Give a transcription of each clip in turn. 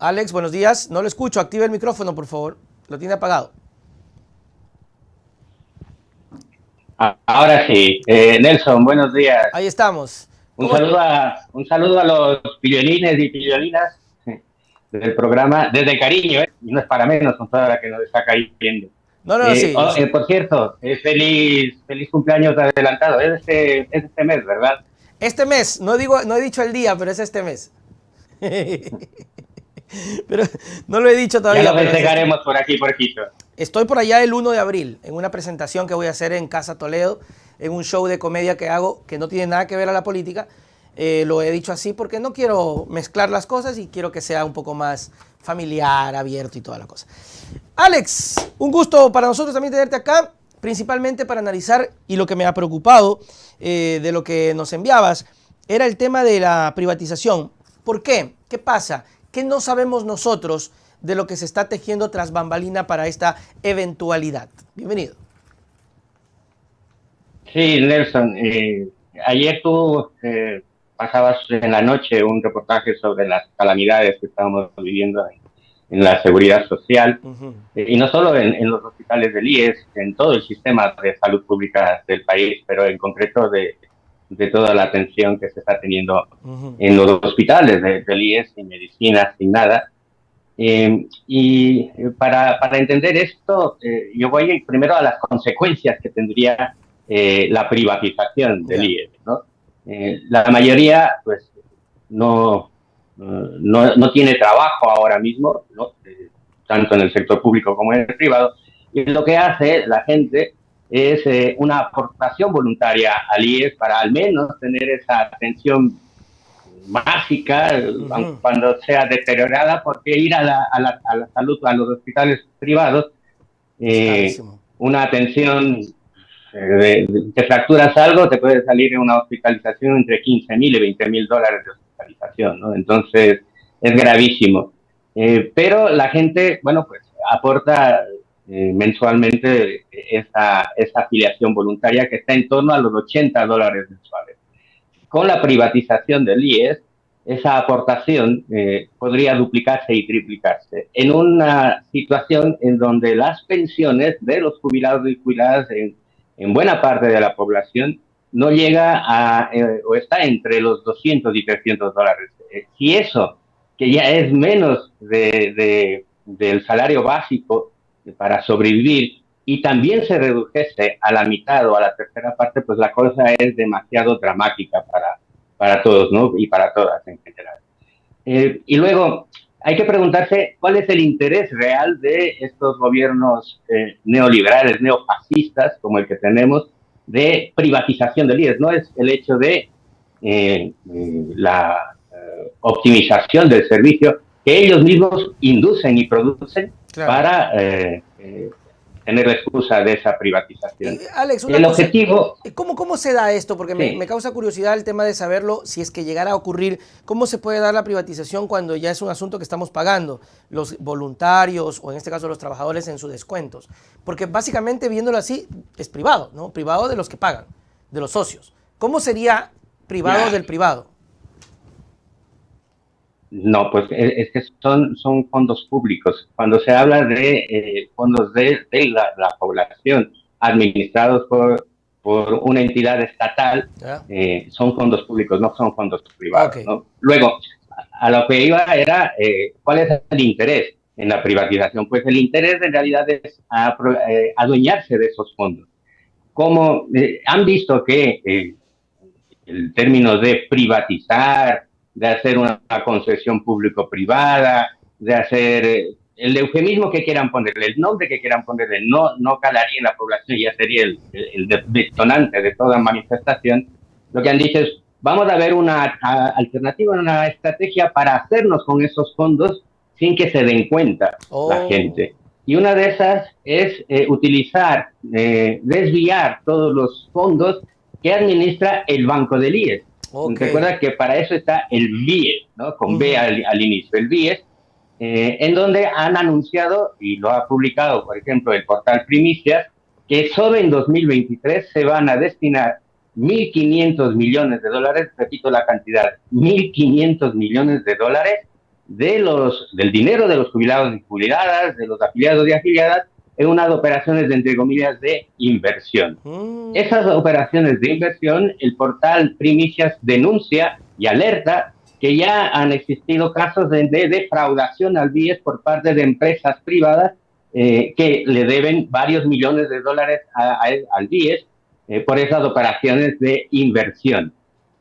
Alex, buenos días. No lo escucho. Active el micrófono, por favor. Lo tiene apagado. Ahora sí. Nelson, buenos días. Ahí estamos. Un saludo a los pillolines y pillolinas del programa, desde cariño, y no es para menos con toda la que nos está cayendo. No, no, sí, yo sé. Por cierto, feliz cumpleaños adelantado. Es este mes, ¿verdad? Este mes, no he dicho el día, pero es este mes. Pero no lo he dicho todavía. Ya lo festejaremos por aquí, por Quito. Estoy por allá el 1 de abril, en una presentación que voy a hacer en Casa Toledo, en un show de comedia que hago, que no tiene nada que ver a la política. Lo he dicho así porque no quiero mezclar las cosas y quiero que sea un poco más familiar, abierto y toda la cosa. Alex, un gusto para nosotros también tenerte acá, principalmente para analizar, y lo que me ha preocupado de lo que nos enviabas, era el tema de la privatización. ¿Por qué? ¿Qué pasa? ¿Qué no sabemos nosotros de lo que se está tejiendo tras bambalina para esta eventualidad? Bienvenido. Sí, Nelson, ayer tú pasabas en la noche un reportaje sobre las calamidades que estamos viviendo en la seguridad social, y no solo en los hospitales del IES, en todo el sistema de salud pública del país, pero en concreto de toda la atención que se está teniendo en los hospitales del IES, sin medicina, sin nada. Y para entender esto, yo voy primero a las consecuencias que tendría la privatización del IES, ¿no? La mayoría, pues, no tiene trabajo ahora mismo, ¿no? Tanto en el sector público como en el privado, y lo que hace la gente es una aportación voluntaria al IES para al menos tener esa atención básica, cuando sea deteriorada, porque ir a la salud, a los hospitales privados, una atención te fracturas algo, te puede salir en una hospitalización entre 15.000 y 20.000 dólares de hospitalización, ¿no? Entonces, es gravísimo. Pero la gente, bueno, pues aporta mensualmente esa afiliación voluntaria que está en torno a los 80 dólares mensuales. Con la privatización del IES, esa aportación podría duplicarse y triplicarse en una situación en donde las pensiones de los jubilados y jubiladas en buena parte de la población no llega o está entre los 200 y 300 dólares. Si eso, que ya es menos del salario básico para sobrevivir, y también se redujese a la mitad o a la tercera parte, pues la cosa es demasiado dramática para todos, ¿no? Y para todas en general. Y luego hay que preguntarse cuál es el interés real de estos gobiernos neoliberales, neofascistas, como el que tenemos, de privatización del IES. No es el hecho de la optimización del servicio que ellos mismos inducen y producen, claro, para tener la excusa de esa privatización. Alex, el objetivo... ¿Cómo se da esto? Porque sí, me causa curiosidad el tema de saberlo, si es que llegara a ocurrir, ¿cómo se puede dar la privatización cuando ya es un asunto que estamos pagando los voluntarios o en este caso los trabajadores en sus descuentos? Porque básicamente viéndolo así es privado, ¿no? Privado de los que pagan, de los socios. ¿Cómo sería privado del privado? No, pues es que son fondos públicos. Cuando se habla de fondos de la población administrados por una entidad estatal, son fondos públicos, no son fondos privados, okay, ¿no? Luego, a lo que iba era, ¿cuál es el interés en la privatización? Pues el interés en realidad es adueñarse de esos fondos. Como han visto que el término de privatizar, de hacer una concesión público-privada, de hacer el eufemismo que quieran ponerle, el nombre que quieran ponerle, no calaría en la población, ya sería el detonante de toda manifestación. Lo que han dicho es, vamos a ver una alternativa, una estrategia para hacernos con esos fondos sin que se den cuenta la gente. Y una de esas es utilizar, desviar todos los fondos que administra el Banco del IES. Okay. Recuerda que para eso está el BIES, ¿no? Con B al inicio, el BIES, en donde han anunciado, y lo ha publicado, por ejemplo, el portal Primicias, que solo en 2023 se van a destinar 1.500 millones de dólares, repito la cantidad, 1.500 millones de dólares del dinero de los jubilados y jubiladas, de los afiliados y afiliadas, en unas operaciones de, entre comillas, de inversión. Esas operaciones de inversión, el portal Primicias denuncia y alerta que ya han existido casos de defraudación al BIES por parte de empresas privadas que le deben varios millones de dólares al BIES por esas operaciones de inversión.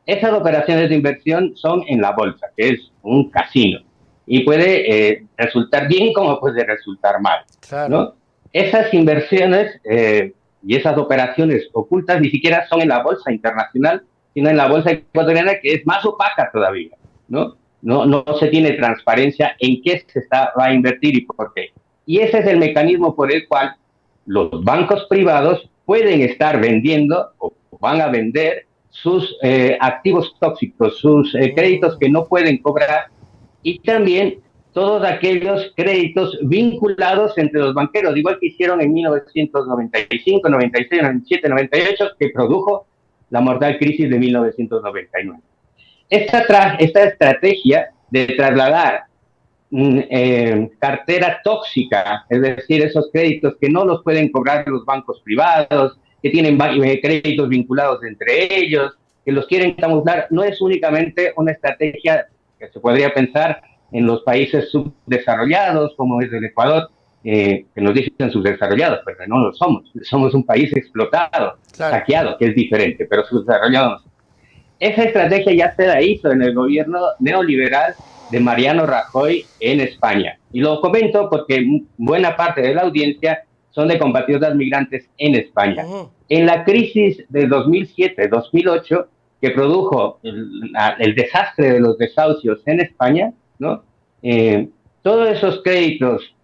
Esas operaciones de inversión son en la bolsa, que es un casino, y puede resultar bien como puede resultar mal, Claro. ¿no? Esas inversiones y esas operaciones ocultas ni siquiera son en la bolsa internacional, sino en la bolsa ecuatoriana, que es más opaca todavía, ¿no? No se tiene transparencia en qué va a invertir y por qué. Y ese es el mecanismo por el cual los bancos privados pueden estar vendiendo o van a vender sus activos tóxicos, sus créditos que no pueden cobrar, y también todos aquellos créditos vinculados entre los banqueros, igual que hicieron en 1995, 96, 97, 98, que produjo la mortal crisis de 1999. Esta estrategia de trasladar cartera tóxica, es decir, esos créditos que no los pueden cobrar los bancos privados, que tienen créditos vinculados entre ellos, que los quieren camuflar, no es únicamente una estrategia que se podría pensar en los países subdesarrollados, como es el Ecuador, que nos dicen subdesarrollados, pero no lo somos. Somos un país explotado, claro, saqueado, que es diferente, pero subdesarrollado no. Esa estrategia ya se la hizo en el gobierno neoliberal de Mariano Rajoy en España. Y lo comento porque buena parte de la audiencia son de compatriotas migrantes en España. En la crisis de 2007-2008, que produjo el desastre de los desahucios en España, ¿no? Todos esos créditos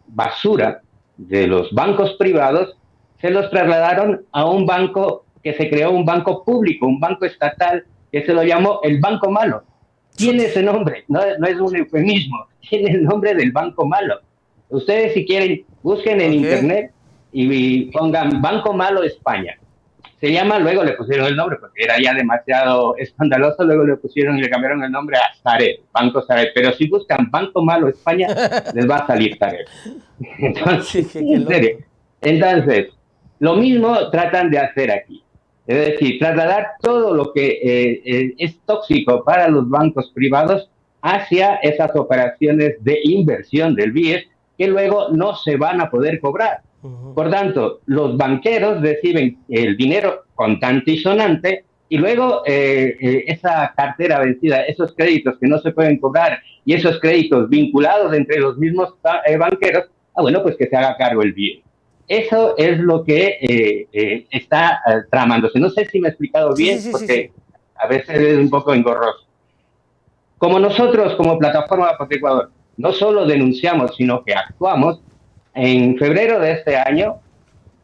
basura de los bancos privados se los trasladaron a un banco que se creó, un banco público, un banco estatal, que se lo llamó el Banco Malo. Tiene ese nombre, no es un eufemismo, tiene el nombre del Banco Malo. Ustedes, si quieren, busquen en internet y pongan Banco Malo España. Se llama, luego le pusieron el nombre porque era ya demasiado escandaloso, luego le cambiaron el nombre a Sareb, Banco Sareb. Pero si buscan Banco Malo España, les va a salir Sareb. Entonces, en serio. Entonces, lo mismo tratan de hacer aquí. Es decir, trasladar todo lo que es tóxico para los bancos privados hacia esas operaciones de inversión del BIES que luego no se van a poder cobrar. Por tanto, los banqueros reciben el dinero contante y sonante y luego esa cartera vencida, esos créditos que no se pueden cobrar y esos créditos vinculados entre los mismos banqueros, bueno, pues que se haga cargo el BIES. Eso es lo que está tramándose. No sé si me he explicado bien, porque a veces es un poco engorroso. Como nosotros, como Plataforma por Ecuador, no solo denunciamos, sino que actuamos, en febrero de este año,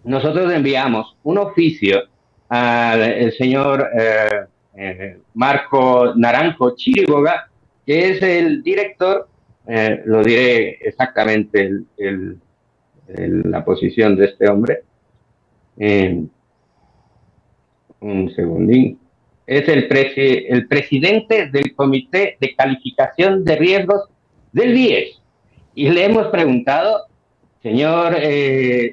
nosotros enviamos un oficio al señor Marco Naranjo Chiriboga, que es el director, lo diré exactamente la posición de este hombre. Un segundín. Es el presidente del Comité de Calificación de Riesgos del BIES. Y le hemos preguntado, señor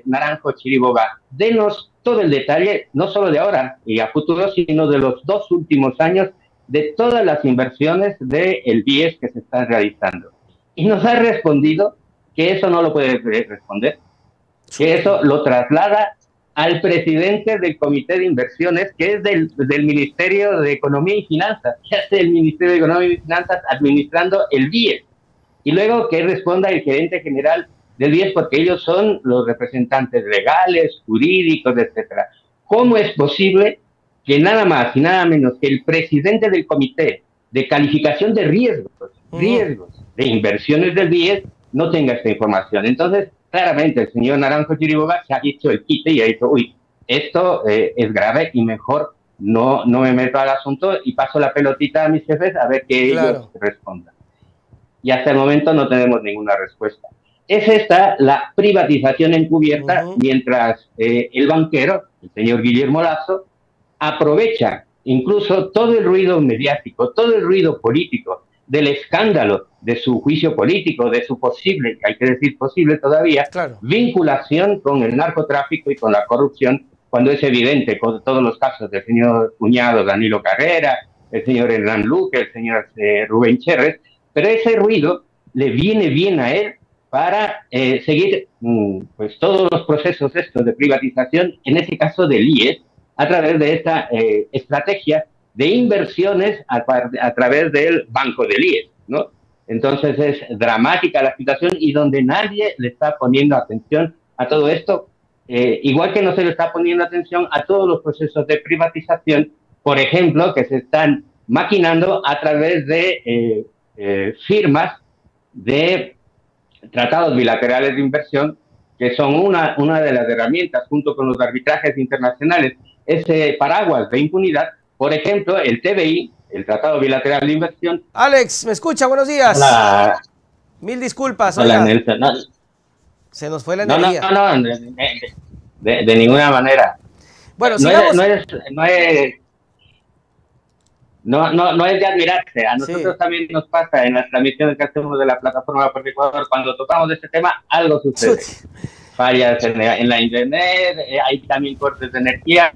Naranjo Chiriboga, denos todo el detalle, no solo de ahora y a futuro, sino de los 2 últimos años, de todas las inversiones del BIES que se están realizando. Y nos ha respondido que eso no lo puede responder, que eso lo traslada al presidente del Comité de Inversiones, que es del Ministerio de Economía y Finanzas, que hace el Ministerio de Economía y Finanzas administrando el BIES. Y luego que responda el gerente general del BIES, porque ellos son los representantes legales, jurídicos, etcétera. ¿Cómo es posible que nada más y nada menos que el presidente del Comité de Calificación de riesgos de inversiones del BIES no tenga esta información? Entonces, claramente el señor Naranjo Chiriboga se ha hecho el quite y ha dicho, uy, esto es grave y mejor no me meto al asunto y paso la pelotita a mis jefes a ver que ellos respondan. Y hasta el momento no tenemos ninguna respuesta. Es esta la privatización encubierta, mientras el banquero, el señor Guillermo Lasso, aprovecha incluso todo el ruido mediático, todo el ruido político del escándalo de su juicio político, de su posible, hay que decir posible todavía, Claro. vinculación con el narcotráfico y con la corrupción, cuando es evidente con todos los casos del señor cuñado Danilo Carrera, el señor Hernán Luque, el señor Rubén Cherres, pero ese ruido le viene bien a él para seguir pues todos los procesos estos de privatización, en ese caso del IES, a través de esta estrategia de inversiones a través del Banco del IES, ¿no? Entonces es dramática la situación y donde nadie le está poniendo atención a todo esto, igual que no se le está poniendo atención a todos los procesos de privatización, por ejemplo, que se están maquinando a través de firmas de tratados bilaterales de inversión, que son una de las herramientas, junto con los arbitrajes internacionales, ese paraguas de impunidad. Por ejemplo, el TBI, el Tratado Bilateral de Inversión. Alex, ¿me escucha? Buenos días. Hola. Mil disculpas. Hola, Oiga, Nelson. No, se nos fue la no, no, energía. no, de ninguna manera. Bueno, No sigamos. No es de admirarse. A nosotros Sí. también nos pasa en las transmisiones que hacemos de la plataforma por Ecuador, cuando tocamos este tema, algo sucede. Fallas en la internet, hay también cortes de energía,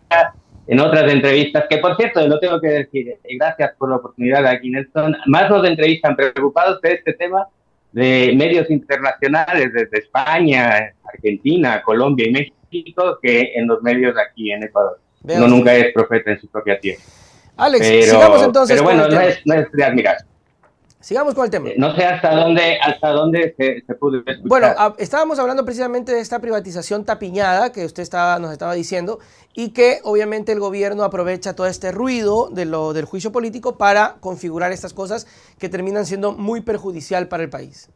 en otras entrevistas, que por cierto, lo tengo que decir, gracias por la oportunidad aquí, Nelson, más nos entrevistan preocupados de este tema de medios internacionales desde España, Argentina, Colombia y México, que en los medios aquí en Ecuador. Uno nunca es profeta en su propia tierra. Alex, sigamos entonces pero bueno, con el tema. No es de admirar. Sigamos con el tema. No sé hasta dónde se pudo escuchar. Bueno, estábamos hablando precisamente de esta privatización tapiñada que usted nos estaba diciendo y que obviamente el gobierno aprovecha todo este ruido del juicio político para configurar estas cosas que terminan siendo muy perjudicial para el país.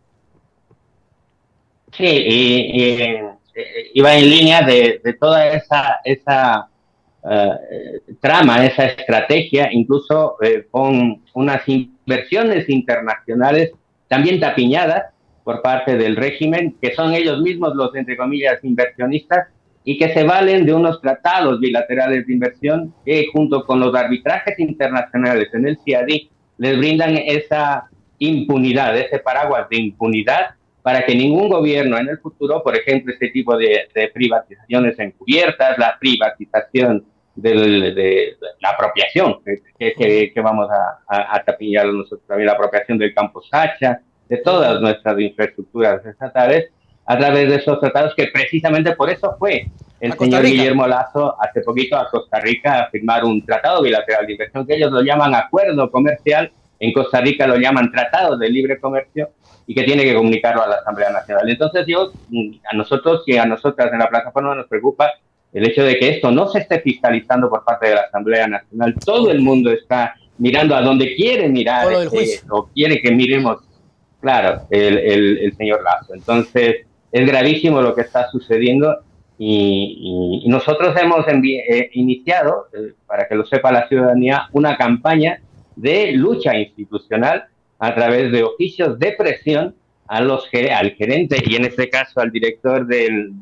Sí, iba en línea de toda esa trama, esa estrategia, incluso con unas inversiones internacionales también tapiñadas por parte del régimen, que son ellos mismos los, entre comillas, inversionistas, y que se valen de unos tratados bilaterales de inversión que junto con los arbitrajes internacionales en el CIADI les brindan esa impunidad, ese paraguas de impunidad para que ningún gobierno en el futuro, por ejemplo, este tipo de privatizaciones encubiertas, la privatización de la apropiación, que vamos a tapillar nosotros también, la apropiación del campo Sacha, de todas nuestras infraestructuras estatales, a través de esos tratados que precisamente por eso fue el señor Guillermo Lasso hace poquito a Costa Rica a firmar un tratado bilateral de inversión, que ellos lo llaman acuerdo comercial, en Costa Rica lo llaman tratado de libre comercio, y que tiene que comunicarlo a la Asamblea Nacional. Entonces a nosotros y a nosotras en la plataforma nos preocupa el hecho de que esto no se esté fiscalizando por parte de la Asamblea Nacional. Todo el mundo está mirando a donde quiere mirar o quiere que miremos, claro, el señor Lasso. Entonces es gravísimo lo que está sucediendo y nosotros hemos iniciado, para que lo sepa la ciudadanía, una campaña de lucha institucional a través de oficios de presión al gerente y en este caso al director del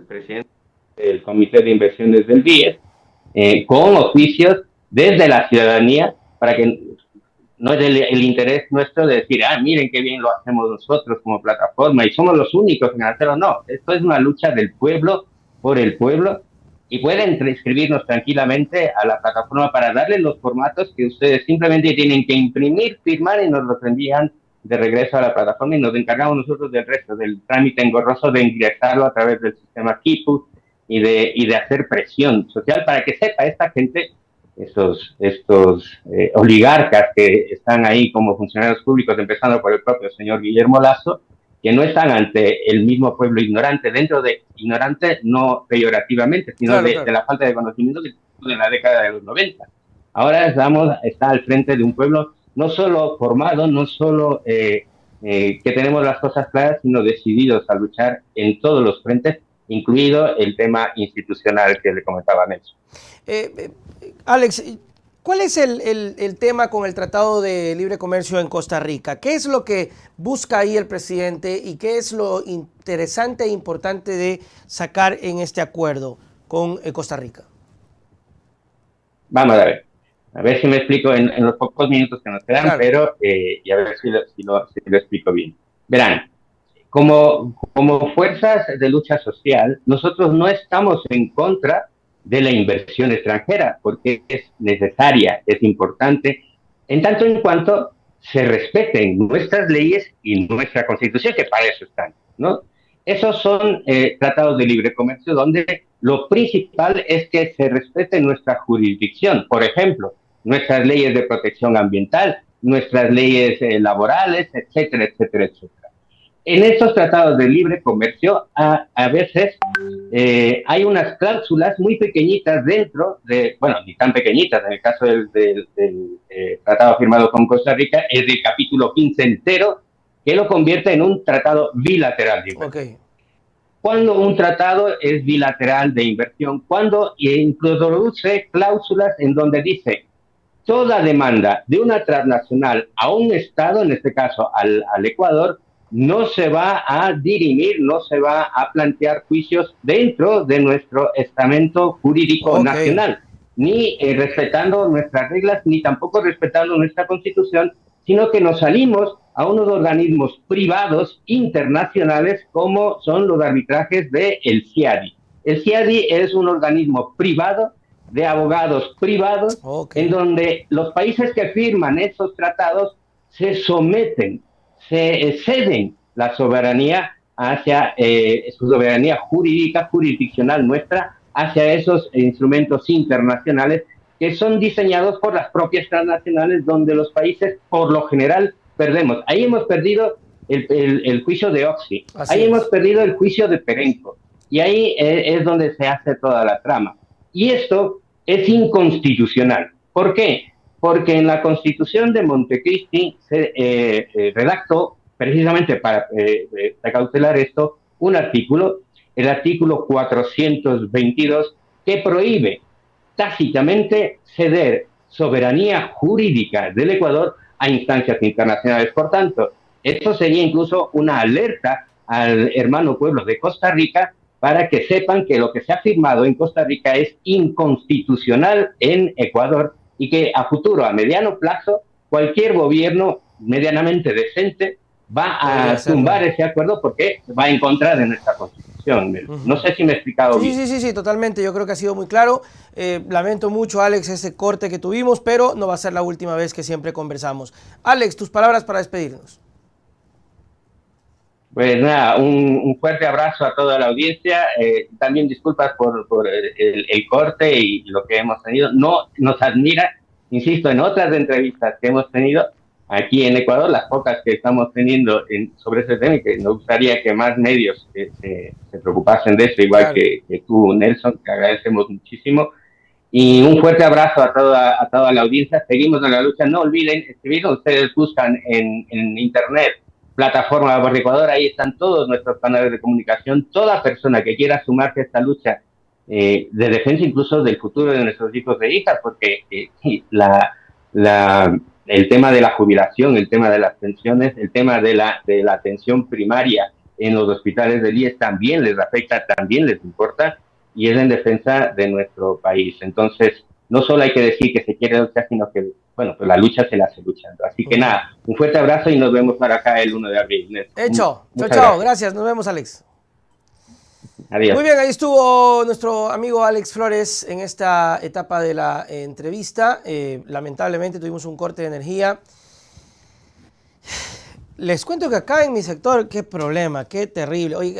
presidente del Comité de Inversiones del BIES, con oficios desde la ciudadanía para que no es el interés nuestro de decir, miren qué bien lo hacemos nosotros como plataforma y somos los únicos en hacerlo. No, esto es una lucha del pueblo por el pueblo. Y pueden escribirnos tranquilamente a la plataforma para darles los formatos que ustedes simplemente tienen que imprimir, firmar y nos los envían de regreso a la plataforma y nos encargamos nosotros del resto, del trámite engorroso de ingresarlo a través del sistema Kipu y de hacer presión social para que sepa esta gente, estos oligarcas que están ahí como funcionarios públicos, empezando por el propio señor Guillermo Lasso, que no están ante el mismo pueblo ignorante, dentro de ignorante no peyorativamente, sino de la falta de conocimiento que tuvo en la década de los 90. Ahora está al frente de un pueblo no solo formado, no solo que tenemos las cosas claras, sino decididos a luchar en todos los frentes, incluido el tema institucional que le comentaba Nelson. Alex, ¿cuál es el tema con el Tratado de Libre Comercio en Costa Rica? ¿Qué es lo que busca ahí el presidente y qué es lo interesante e importante de sacar en este acuerdo con Costa Rica? Vamos a ver. A ver si me explico en los pocos minutos que nos quedan, Claro. pero y a ver si lo explico bien. Verán, como fuerzas de lucha social, nosotros no estamos en contra de la inversión extranjera, porque es necesaria, es importante, en tanto en cuanto se respeten nuestras leyes y nuestra constitución, que para eso están, ¿no? Esos son tratados de libre comercio donde lo principal es que se respete nuestra jurisdicción. Por ejemplo, nuestras leyes de protección ambiental, nuestras leyes laborales, etcétera, etcétera, etcétera. En estos tratados de libre comercio, a veces hay unas cláusulas muy pequeñitas dentro de, bueno, ni tan pequeñitas, en el caso del tratado firmado con Costa Rica, es del capítulo 15 entero, que lo convierte en un tratado bilateral de inversión. Okay. Cuando un tratado es bilateral de inversión, cuando introduce cláusulas en donde dice toda demanda de una transnacional a un Estado, en este caso al Ecuador, no se va a dirimir, no se va a plantear juicios dentro de nuestro estamento jurídico nacional, ni respetando nuestras reglas, ni tampoco respetando nuestra Constitución, sino que nos salimos a unos organismos privados internacionales como son los arbitrajes del CIADI. El CIADI es un organismo privado de abogados privados en donde los países que firman esos tratados se someten, se ceden la soberanía hacia su soberanía jurídica, jurisdiccional nuestra, hacia esos instrumentos internacionales que son diseñados por las propias transnacionales, donde los países por lo general perdemos. Ahí hemos perdido el juicio de Oxy, ahí hemos perdido el juicio de Perenco, y ahí es donde se hace toda la trama. Y esto es inconstitucional. ¿Por qué? Porque en la Constitución de Montecristi se redactó, precisamente para precautelar esto, un artículo, el artículo 422, que prohíbe tácitamente ceder soberanía jurídica del Ecuador a instancias internacionales. Por tanto, esto sería incluso una alerta al hermano pueblo de Costa Rica para que sepan que lo que se ha firmado en Costa Rica es inconstitucional en Ecuador y que a futuro, a mediano plazo, cualquier gobierno medianamente decente va a tumbar ese acuerdo porque va en contra de nuestra Constitución. No sé si me he explicado bien. Sí, totalmente. Yo creo que ha sido muy claro. Lamento mucho, Alex, ese corte que tuvimos, pero no va a ser la última vez que siempre conversamos. Alex, tus palabras para despedirnos. Pues nada, un fuerte abrazo a toda la audiencia. También disculpas por el corte y lo que hemos tenido. No nos admira, insisto, en otras entrevistas que hemos tenido aquí en Ecuador, las pocas que estamos teniendo sobre ese tema, y que nos gustaría que más medios se preocupasen de eso, igual que tú, Nelson, que agradecemos muchísimo. Y un fuerte abrazo a toda la audiencia. Seguimos en la lucha. No olviden escribirnos. Ustedes buscan en internet Plataforma por Ecuador, ahí están todos nuestros canales de comunicación. Toda persona que quiera sumarse a esta lucha de defensa incluso del futuro de nuestros hijos e hijas, porque el tema de la jubilación, el tema de las pensiones, el tema de la atención primaria en los hospitales del IES también les afecta, también les importa, y es en defensa de nuestro país. Entonces, no solo hay que decir que se quiere luchar, sino que, bueno, pues la lucha se la hace luchando. Así que nada, un fuerte abrazo y nos vemos para acá el 1 de abril. Hecho. Chao. Gracias. Nos vemos, Alex. Adiós. Muy bien, ahí estuvo nuestro amigo Alex Flores en esta etapa de la entrevista. Lamentablemente tuvimos un corte de energía. Les cuento que acá en mi sector, qué problema, qué terrible. Oiga,